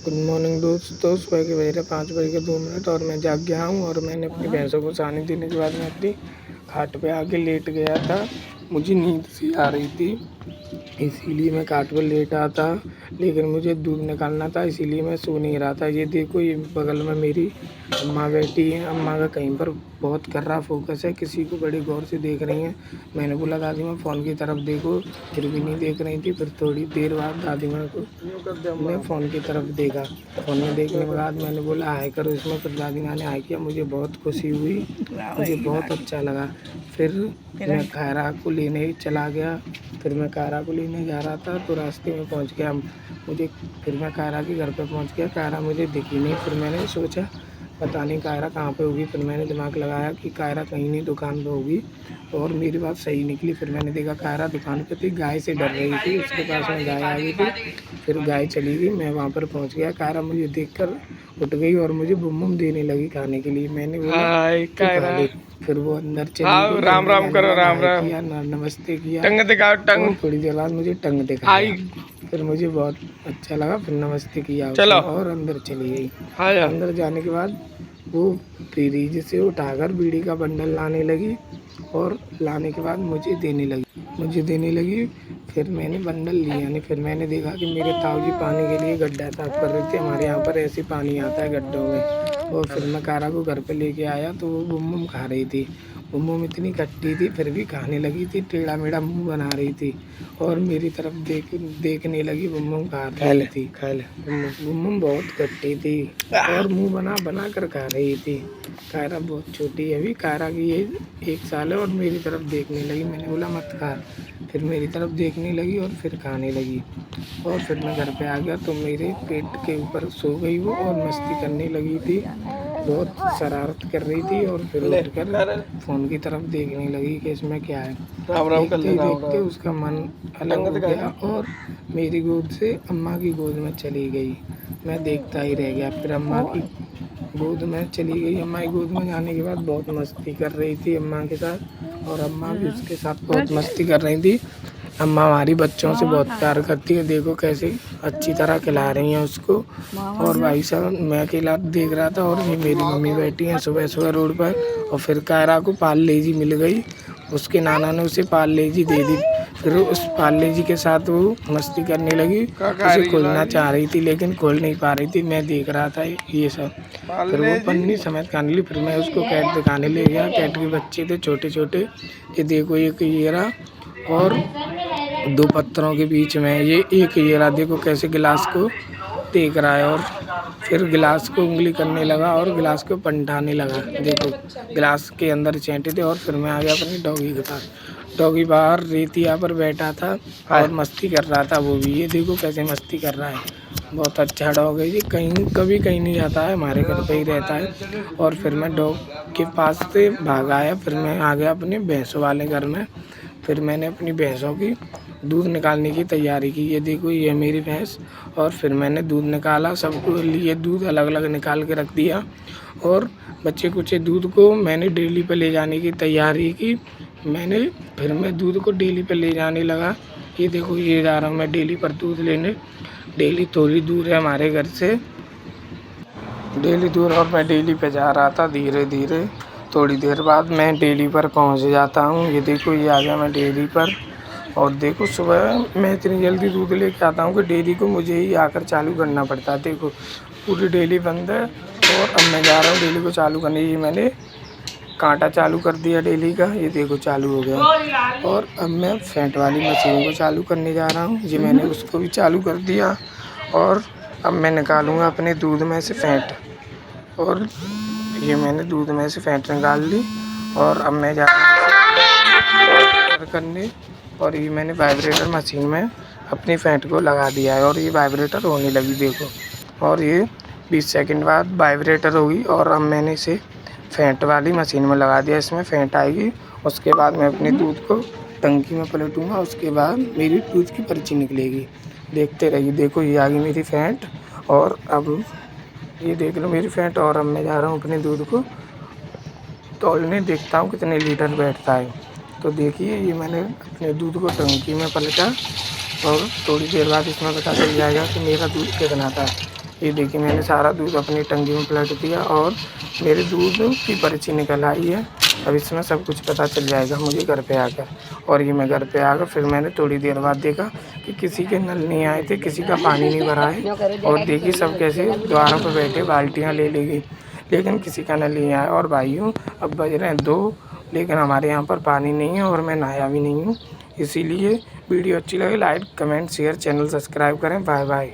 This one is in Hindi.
गुड मॉर्निंग दोस्तों। सुबह के बज रहे 5 बज के 2 मिनट और मैं जाग गया हूँ और मैंने अपनी भैंसों को सानी देने के बाद मैं अपनी खाट पे आके लेट गया था। मुझे नींद सी आ रही थी, इसीलिए मैं खाट पर लेटा था, लेकिन मुझे दूध निकालना था, इसीलिए मैं सो नहीं रहा था। ये देखो, ये बगल में मेरी अम्मा बैठी है। अम्मा का कहीं पर बहुत कर रहा फोकस है, किसी को बड़ी गौर से देख रही हैं। मैंने बोला दादी माँ फ़ोन की तरफ देखो, फिर भी नहीं देख रही थी। फिर थोड़ी देर बाद दादी माँ को मैं फ़ोन की तरफ देखा। फ़ोन में देखने के बाद मैंने बोला हाय करो इसमें। फिर दादी माँ ने हाय किया, मुझे बहुत खुशी हुई, मुझे बहुत अच्छा लगा। फिर मैं कायरा को लेने चला गया। फिर मैं कायरा को लेने जा रहा था तो रास्ते में पहुंच गया फिर मैं कायरा के घर पे पहुंच गया। कायरा मुझे दिखी नहीं। फिर मैंने सोचा पता नहीं कायरा कहाँ पे होगी। फिर मैंने दिमाग लगाया कि कायरा कहीं नहीं दुकान पे होगी, और मेरी बात सही निकली। फिर मैंने देखा कायरा दुकान पे थी, गाय से डर रही थी, उसके पास में गाय आ गई थी। फिर गाय चली गई, मैं वहाँ पर पहुँच गया। कायरा मुझे देखकर उठ गई और मुझे बुम बुम देने लगी खाने के लिए। मैंने बोला तू खा ले। फिर वो अंदर चली गई। राम राम करो, राम राम किया, नमस्ते किया, टंग दिखाओ टंग। और थोड़ी देर बाद मुझे टंग दिखाई। फिर मुझे बहुत अच्छा लगा। फिर नमस्ते किया चलो और अंदर चली गई। अंदर जाने के बाद वो फ्रिज से उठाकर बीड़ी का बंडल लाने लगी और लाने के बाद मुझे देने लगी। फिर मैंने बंडल लिया नहीं। फिर मैंने देखा कि मेरे ताऊ जी पानी के लिए गड्ढा साफ कर रहे थे। हमारे यहाँ पर ऐसे पानी आता है गड्ढों में। और फिर मैं कायरा को घर पे लेके आया तो वो बुम बुम खा रही थी। बुम बुम इतनी खट्टी थी फिर भी खाने लगी थी, टेढ़ा मेढ़ा मुँह बना रही थी और मेरी तरफ देखने लगी। बुम बुम खा रही थी। बुम बुम बहुत खट्टी थी और मुँह बना बना कर खा रही थी। कायरा बहुत छोटी है अभी, कायरा की एज 1 साल है और मेरी तरफ देखने लगी। मैंने बोला मत खा। फिर मेरी तरफ देखने लगी और फिर खाने लगी। और फिर मैं घर पे आ गया तो मेरे पेट के ऊपर सो गई वो और मस्ती करने लगी थी, बहुत शरारत कर रही थी। और फिर उठकर फ़ोन की तरफ देखने लगी कि इसमें क्या है। देखते उसका मन अलग हो गया और मेरी गोद से अम्मा की गोद में चली गई। मैं देखता ही रह गया। फिर अम्मा की गोद में चली गई। अम्मा की गोद में जाने के बाद बहुत मस्ती कर रही थी अम्मा के साथ, और अम्मा भी उसके साथ बहुत मस्ती कर रही थी। अम्मा हमारी बच्चों से बहुत प्यार करती है, देखो कैसे अच्छी तरह खिला रही हैं उसको। और भाई साहब मैं अकेला देख रहा था और ये मेरी मम्मी बैठी हैं सुबह सुबह रोड पर। और फिर कायरा को पार्ले-जी मिल गई, उसके नाना ने उसे पार्ले-जी दे दी। फिर उस पार्ले-जी के साथ वो मस्ती करने लगी, उसे खोलना चाह रही थी लेकिन खोल नहीं पा रही थी। मैं देख रहा था ये सब। फिर वो पन्नी समेत खाने ली। फिर मैं उसको कैट दिखाने ले गया। कैट के बच्चे थे छोटे छोटे, ये देखो एक ये रहा और 2 पत्थरों के बीच में ये एक ये रहा। देखो कैसे गिलास को देख रहा है और फिर गिलास को उंगली करने लगा और गिलास को पंटाने लगा। देखो गिलास के अंदर चैंटे थे। और फिर मैं आ गया अपनी डॉगी के पास। डॉगी बाहर रेतिया पर बैठा था और मस्ती कर रहा था वो भी। ये देखो कैसे मस्ती कर रहा है, बहुत अच्छा डॉग है ये, कभी कहीं नहीं जाता है, हमारे घर पे ही रहता है। और फिर मैं डॉग के पास से भाग आया। फिर मैं आ गया अपने भैंसों वाले घर में। फिर मैंने अपनी भैंसों की दूध निकालने की तैयारी की। ये देखो ये मेरी भैंस। और फिर मैंने दूध निकाला, सबको लिए दूध अलग अलग निकाल के रख दिया। और बच्चे कुचे दूध को मैंने डेली पे ले जाने की तैयारी की। फिर मैं दूध को डेली पे ले जाने लगा। ये देखो ये जा रहा हूँ मैं डेली पर दूध लेने। डेली थोड़ी दूर है हमारे घर से, डेली दूर, और मैं डेली पे जा रहा था धीरे धीरे। थोड़ी देर बाद मैं डेली पर पहुंच जाता हूं। ये देखो ये आ गया मैं डेली पर। और देखो सुबह मैं इतनी जल्दी दूध लेके आता हूं कि डेली को मुझे ही आकर चालू करना पड़ता है। देखो पूरी डेली बंद है और अब मैं जा रहा हूँ डेली को चालू करने। ये मैंने कांटा चालू कर दिया डेली का, ये देखो चालू हो गया। और अब मैं फैंट वाली मशीन को चालू करने जा रहा हूँ। ये मैंने उसको भी चालू कर दिया और अब मैं निकालूंगा अपने दूध में से फैंट। और ये मैंने दूध में से फैंट निकाल ली और अब मैं जा रहा हूँ करने। और ये मैंने वाइब्रेटर मशीन में अपनी फैंट को लगा दिया है और ये वाइब्रेटर होने लगी देखो। और ये 20 सेकंड बाद वाइब्रेटर होगी। और अब मैंने इसे फैंट वाली मशीन में लगा दिया, इसमें फैंट आएगी। उसके बाद मैं अपने दूध को टंकी में पलटूँगा, उसके बाद मेरी दूध की पर्ची निकलेगी। देखते रहिए। देखो ये आ गई मेरी फैंट। और अब ये देख लो मेरी फैंट। और अब मैं जा रहा हूँ अपने दूध को तौलने, देखता हूँ कितने लीटर बैठता है। तो देखिए ये मैंने अपने दूध को टंकी में पलटा और थोड़ी देर बाद इसमें पता चल जाएगा कि मेरा दूध कितना था। ये देखिए मैंने सारा दूध अपनी टंकी में पलट दिया और मेरे दूध की पर्ची निकल आई है। अब इसमें सब कुछ पता चल जाएगा मुझे घर पे आकर। और ये मैं घर पे आकर फिर मैंने थोड़ी देर बाद देखा कि किसी के नल नहीं आए थे, किसी का पानी नहीं भरा है। और देखिए सब कैसे द्वारों पर बैठे बाल्टियाँ ले गई, लेकिन किसी का नल नहीं आया। और भाइयों अब बज रहे हैं 2, लेकिन हमारे यहाँ पर पानी नहीं है और मैं नहाया भी नहीं हूँ। इसीलिए वीडियो अच्छी लगे like comment share channel subscribe करें। Bye bye.